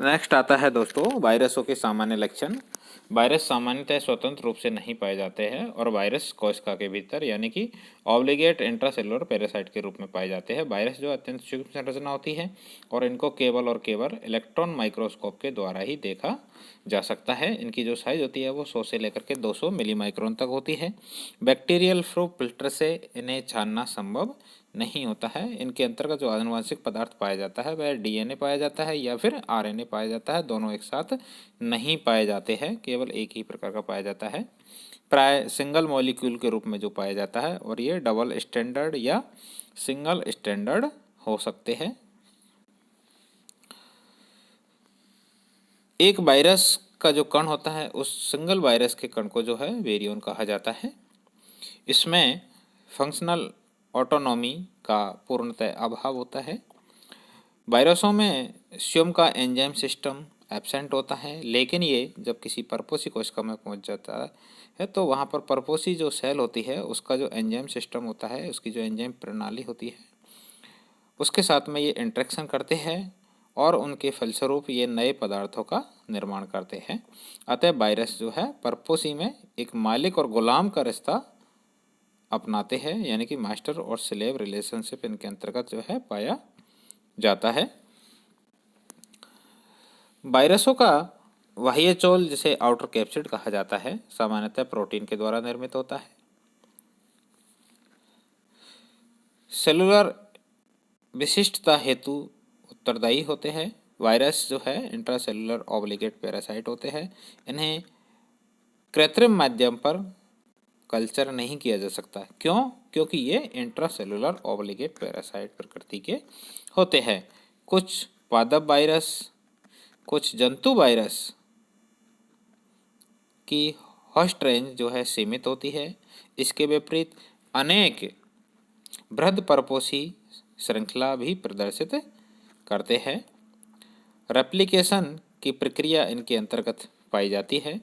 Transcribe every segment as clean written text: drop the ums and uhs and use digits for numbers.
Next आता है दोस्तों वायरसों के सामान्य लक्षण। वायरस सामान्यतः स्वतंत्र रूप से नहीं पाए जाते हैं और वायरस कोशिका के भीतर यानी कि ऑब्लिगेट इंट्रासेलुलर पैरासाइट के रूप में पाए जाते हैं। वायरस जो अत्यंत सूक्ष्म संरचना होती है और इनको केवल और केवल इलेक्ट्रॉन माइक्रोस्कोप के द्वारा ही देखा जा सकता है। इनकी जो साइज होती है वो 100 से लेकर के 200 मिली माइक्रोन तक होती है। बैक्टीरियल फ्लो फिल्टर से इन्हें छानना संभव नहीं होता है। इनके अंतर्गत जो आनुवांशिक पदार्थ पाया जाता है वह डीएनए पाया जाता है या फिर आरएनए पाया जाता है। दोनों एक साथ नहीं पाए जाते हैं, केवल एक ही प्रकार का पाया जाता है। प्राय सिंगल मॉलिक्यूल के रूप में जो पाया जाता है और ये डबल स्टैंडर्ड या सिंगल स्टैंडर्ड हो सकते हैं। एक वायरस का जो कण होता है उस सिंगल वायरस के कण को जो है वेरियोन कहा जाता है। इसमें फंक्शनल ऑटोनॉमी का पूर्णतः अभाव होता है। वायरसों में स्वयं का एंजाइम सिस्टम एब्सेंट होता है, लेकिन ये जब किसी परपोषी कोशिका में पहुंच जाता है तो वहाँ पर परपोषी जो सेल होती है उसका जो एंजाइम सिस्टम होता है, उसकी जो एंजाइम प्रणाली होती है, उसके साथ में ये इंटरेक्शन करते हैं और उनके फलस्वरूप ये नए पदार्थों का निर्माण करते हैं। अतः वायरस जो है परपोषी में एक मालिक और गुलाम का रिश्ता अपनाते हैं, यानी कि मास्टर और स्लेव रिलेशनशिप इनके अंतर्गत जो है पाया जाता है। वायरसों का बाह्य चोल जिसे आउटर कैप्सिड कहा जाता है सामान्यतः प्रोटीन के द्वारा निर्मित होता है। सेलुलर विशिष्टता हेतु उत्तरदायी होते हैं। वायरस जो है इंट्रासेलुलर ऑब्लिगेट पैरासाइट होते हैं। इन्हें कृत्रिम माध्यम पर कल्चर नहीं किया जा सकता। क्यों? क्योंकि ये इंट्रासेलुलर ऑब्लिगेट पैरासाइट प्रकृति के होते हैं। कुछ पादप वायरस, कुछ जंतु वायरस की होस्ट रेंज जो है सीमित होती है। इसके विपरीत अनेक बृहद परपोषी श्रृंखला भी प्रदर्शित करते हैं। रेप्लिकेशन की प्रक्रिया इनके अंतर्गत पाई जाती है।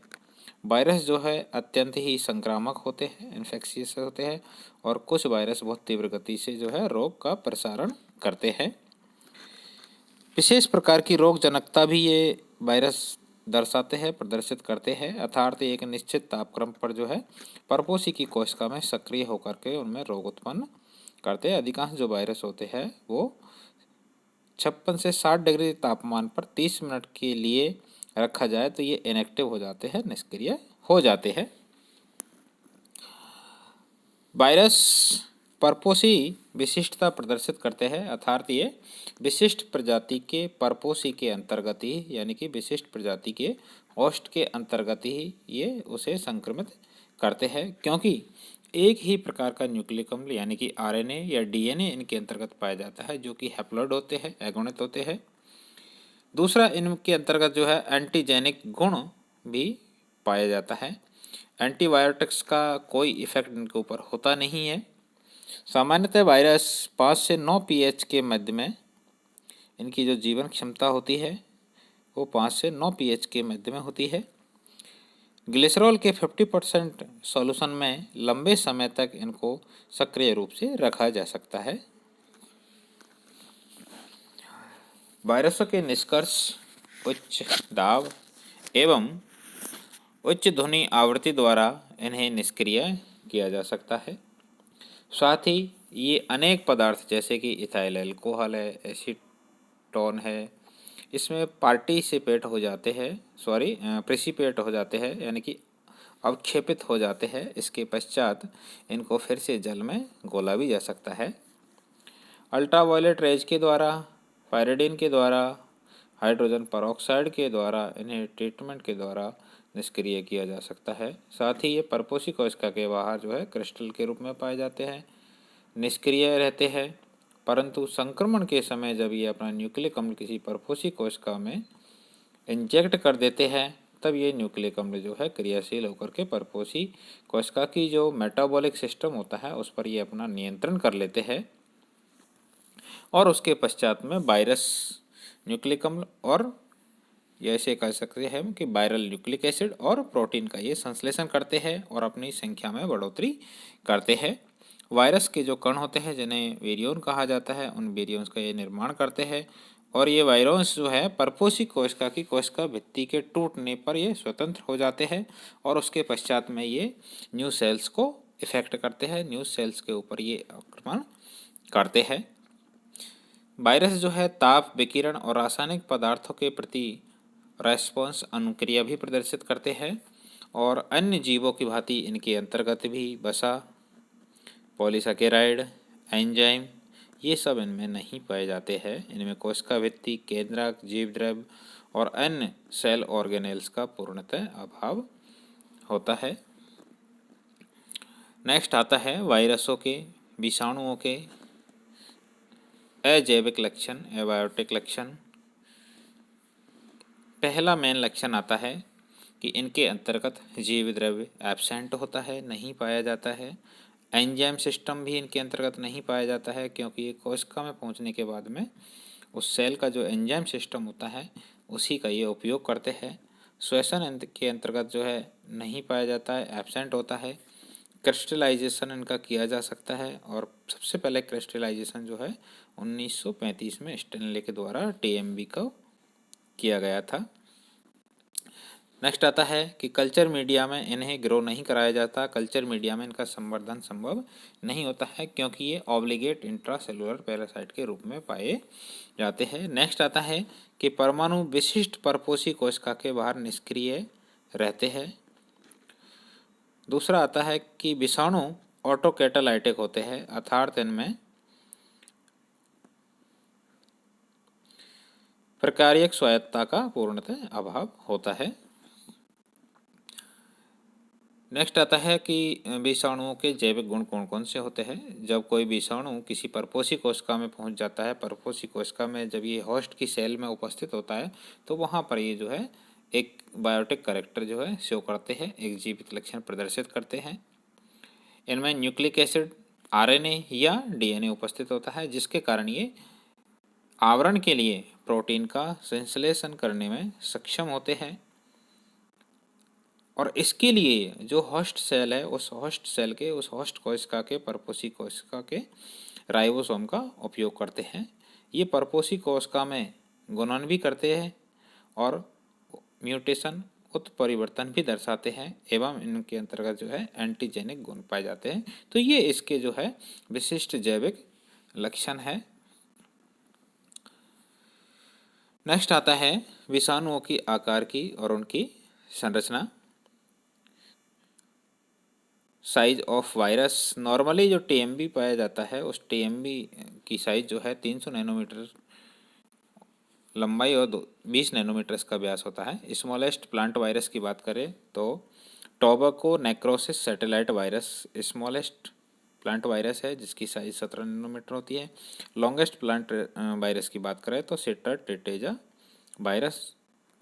वायरस जो है अत्यंत ही संक्रामक होते हैं, इन्फेक्शियस होते हैं और कुछ वायरस बहुत तीव्र गति से जो है रोग का प्रसारण करते हैं। विशेष प्रकार की रोग जनकता भी ये वायरस दर्शाते हैं, प्रदर्शित करते हैं, अर्थात एक निश्चित तापक्रम पर जो है परपोषी की कोशिका में सक्रिय होकर के उनमें रोग उत्पन्न करते हैं। अधिकांश जो वायरस होते हैं वो 56 से 60 डिग्री तापमान पर 30 मिनट के लिए रखा जाए तो ये इनएक्टिव हो जाते हैं, निष्क्रिय हो जाते हैं। वायरस परपोषी विशिष्टता प्रदर्शित करते हैं, अर्थात ये विशिष्ट प्रजाति के परपोषी के अंतर्गत ही, यानी कि विशिष्ट प्रजाति के होस्ट के अंतर्गत ही ये उसे संक्रमित करते हैं, क्योंकि एक ही प्रकार का न्यूक्लिक अम्ल यानी कि आरएनए या डीएनए इनके अंतर्गत पाया जाता है जो कि हैप्लॉइड होते हैं, अगुणित होते हैं। दूसरा, इनके अंतर्गत जो है एंटीजेनिक गुण भी पाया जाता है। एंटीबायोटिक्स का कोई इफेक्ट इनके ऊपर होता नहीं है। सामान्यतः वायरस 5 से 9 pH के मध्य में इनकी जो जीवन क्षमता होती है वो 5 से 9 pH के मध्य में होती है। ग्लिसरॉल के 50% सॉल्यूशन में लंबे समय तक इनको सक्रिय रूप से रखा जा सकता है। वायरसों के निष्कर्ष: उच्च दाब एवं उच्च ध्वनि आवृत्ति द्वारा इन्हें निष्क्रिय किया जा सकता है। साथ ही ये अनेक पदार्थ जैसे कि इथाइल अल्कोहल है, एसीटोन है, इसमें पार्टिसिपेट हो जाते हैं, प्रेसिपिएट हो जाते हैं, यानी कि अवक्षेपित हो जाते हैं। इसके पश्चात इनको फिर से जल में घोला भी जा सकता है। अल्ट्रावायलेट रेज के द्वारा, पायरिडीन के द्वारा, हाइड्रोजन परऑक्साइड के द्वारा इन्हें ट्रीटमेंट के द्वारा निष्क्रिय किया जा सकता है। साथ ही ये परपोषी कोशिका के बाहर जो है क्रिस्टल के रूप में पाए जाते हैं, निष्क्रिय रहते हैं, परंतु संक्रमण के समय जब ये अपना न्यूक्लिक अम्ल किसी परपोषी कोशिका में इंजेक्ट कर देते हैं तब ये न्यूक्लिक अम्ल जो है क्रियाशील होकर के परपोषी कोशिका की जो मेटाबॉलिक सिस्टम होता है उस पर ये अपना नियंत्रण कर लेते हैं और उसके पश्चात में वायरस न्यूक्लिक अम्ल और या ऐसे कह सकते हैं हम कि वायरल न्यूक्लिक एसिड और प्रोटीन का ये संश्लेषण करते हैं और अपनी संख्या में बढ़ोतरी करते हैं। वायरस के जो कण होते हैं जिन्हें वेरियोन कहा जाता है, उन वेरियोन्स का ये निर्माण करते हैं और ये वायरस जो है परपोषी कोशिका की कोशिका भित्ति के टूटने पर ये स्वतंत्र हो जाते हैं और उसके पश्चात में ये न्यू सेल्स को इफेक्ट करते हैं, न्यू सेल्स के ऊपर ये आक्रमण करते हैं। वायरस जो है ताप, विकिरण और रासायनिक पदार्थों के प्रति रेस्पॉन्स अनुक्रिया भी प्रदर्शित करते हैं और अन्य जीवों की भांति इनके अंतर्गत भी वसा, पॉलीसैकेराइड, एंजाइम ये सब इनमें नहीं पाए जाते हैं। इनमें कोशिका भित्ति, केंद्रक, जीवद्रव्य और अन्य सेल ऑर्गेनेल्स का पूर्णतः अभाव होता है। नेक्स्ट आता है वायरसों के, विषाणुओं के अजैविक लक्षण, एबायोटिक लक्षण। पहला मेन लक्षण आता है कि इनके अंतर्गत जीव द्रव्य एब्सेंट होता है, नहीं पाया जाता है। एंजाइम सिस्टम भी इनके अंतर्गत नहीं पाया जाता है क्योंकि ये कोशिका में पहुंचने के बाद में उस सेल का जो एंजाइम सिस्टम होता है उसी का ये उपयोग करते हैं। श्वसन के अंतर्गत जो है नहीं पाया जाता है, एब्सेंट होता है। क्रिस्टलाइजेशन इनका किया जा सकता है और सबसे पहले क्रिस्टलाइजेशन जो है 1935 में स्टेनले के द्वारा टीएमबी को किया गया था। नेक्स्ट आता है कि कल्चर मीडिया में इन्हें ग्रो नहीं कराया जाता, कल्चर मीडिया में इनका संवर्धन संभव नहीं होता है क्योंकि ये ऑब्लिगेट इंट्रासेलुलर पैरासाइट के रूप में पाए जाते हैं। नेक्स्ट आता है कि परमाणु विशिष्ट परपोषी कोशिका के बाहर निष्क्रिय रहते हैं। दूसरा आता है कि विषाणु ऑटोकैटालाइटिक होते हैं अर्थात इनमें प्रकार्यक स्वायत्तता का पूर्णतः अभाव होता है। नेक्स्ट आता है कि विषाणुओं के जैविक गुण कौन कौन से होते हैं। जब कोई विषाणु किसी परपोषी कोशिका में पहुंच जाता है, परपोषी कोशिका में जब ये होस्ट की सेल में उपस्थित होता है तो वहाँ पर ये जो है एक बायोटिक कैरेक्टर जो है शो करते हैं, एक जीवित लक्षण प्रदर्शित करते हैं। इनमें न्यूक्लिक एसिड, आरएनए या डीएनए उपस्थित होता है जिसके कारण ये आवरण के लिए प्रोटीन का संश्लेषण करने में सक्षम होते हैं और इसके लिए जो होस्ट सेल है उस होस्ट सेल के, उस होस्ट कोशिका के, परपोषी कोशिका के राइबोसोम का उपयोग करते हैं। ये परपोषी कोशिका में गुणन भी करते हैं और म्यूटेशन, उत्परिवर्तन भी दर्शाते हैं एवं इनके अंतर्गत जो है एंटीजेनिक गुण पाए जाते हैं। तो ये इसके जो है विशिष्ट जैविक लक्षण है। नेक्स्ट आता है विषाणुओं की आकार की और उनकी संरचना। साइज ऑफ वायरस, नॉर्मली जो टीएमबी पाया जाता है उस टीएमबी की साइज जो है 300 नैनोमीटर लंबाई और 20 नैनोमीटर इसका व्यास होता है। स्मॉलेस्ट प्लांट वायरस की बात करें तो tobacco necrosis satellite virus smallest plant virus है जिसकी साइज 17 नैनोमीटर होती है। लॉन्गेस्ट प्लांट वायरस की बात करें तो सिट्रा टेटेजा वायरस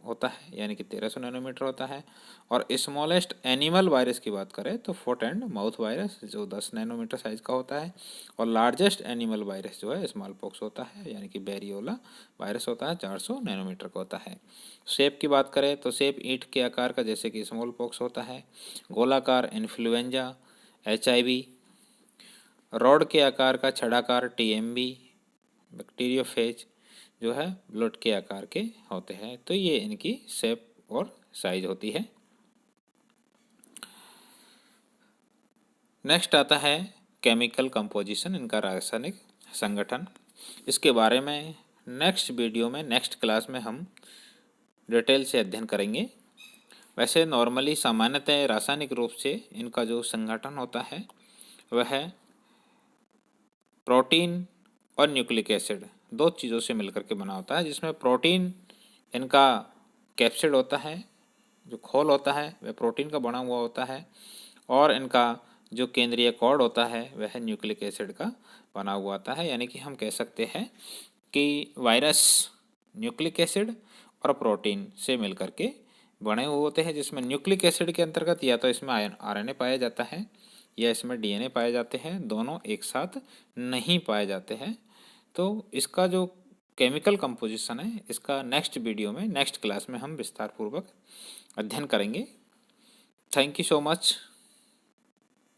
होता है यानी कि 1300 नैनोमीटर होता है। और स्मॉलेस्ट एनिमल वायरस की बात करें तो फुट एंड माउथ वायरस जो 10 नैनोमीटर साइज का होता है। और लार्जेस्ट एनिमल वायरस जो है स्मॉल पॉक्स होता है यानी कि बेरियोला वायरस होता है, 400 नैनोमीटर का होता है। शेप की बात करें तो शेप ईंट के आकार का जैसे कि स्मॉल पॉक्स होता है। गोलाकार इन्फ्लुएंजा, HIV, रॉड के आकार का छड़ाकार TMB, बैक्टीरियोफेज जो है ब्लड के आकार के होते हैं। तो ये इनकी शेप और साइज होती है। नेक्स्ट आता है केमिकल कंपोजिशन, इनका रासायनिक संगठन। इसके बारे में नेक्स्ट वीडियो में, नेक्स्ट क्लास में हम डिटेल से अध्ययन करेंगे। वैसे नॉर्मली सामान्यतः रासायनिक रूप से इनका जो संगठन होता है वह प्रोटीन और न्यूक्लिक एसिड दो चीज़ों से मिलकर के बना होता है, जिसमें प्रोटीन इनका कैप्सिड होता है, जो खोल होता है वह प्रोटीन का बना हुआ होता है और इनका जो केंद्रीय कॉर्ड होता है वह न्यूक्लिक एसिड का बना हुआ होता है। यानी कि हम कह सकते हैं कि वायरस न्यूक्लिक एसिड और प्रोटीन से मिलकर के बने हुए होते हैं, जिसमें न्यूक्लिक एसिड के अंतर्गत या तो इसमें RNA पाया जाता है या इसमें DNA पाए जाते हैं, दोनों एक साथ नहीं पाए जाते हैं। तो इसका जो केमिकल कंपोजिशन है इसका नेक्स्ट वीडियो में, नेक्स्ट क्लास में हम विस्तार पूर्वक अध्ययन करेंगे। Thank you so much.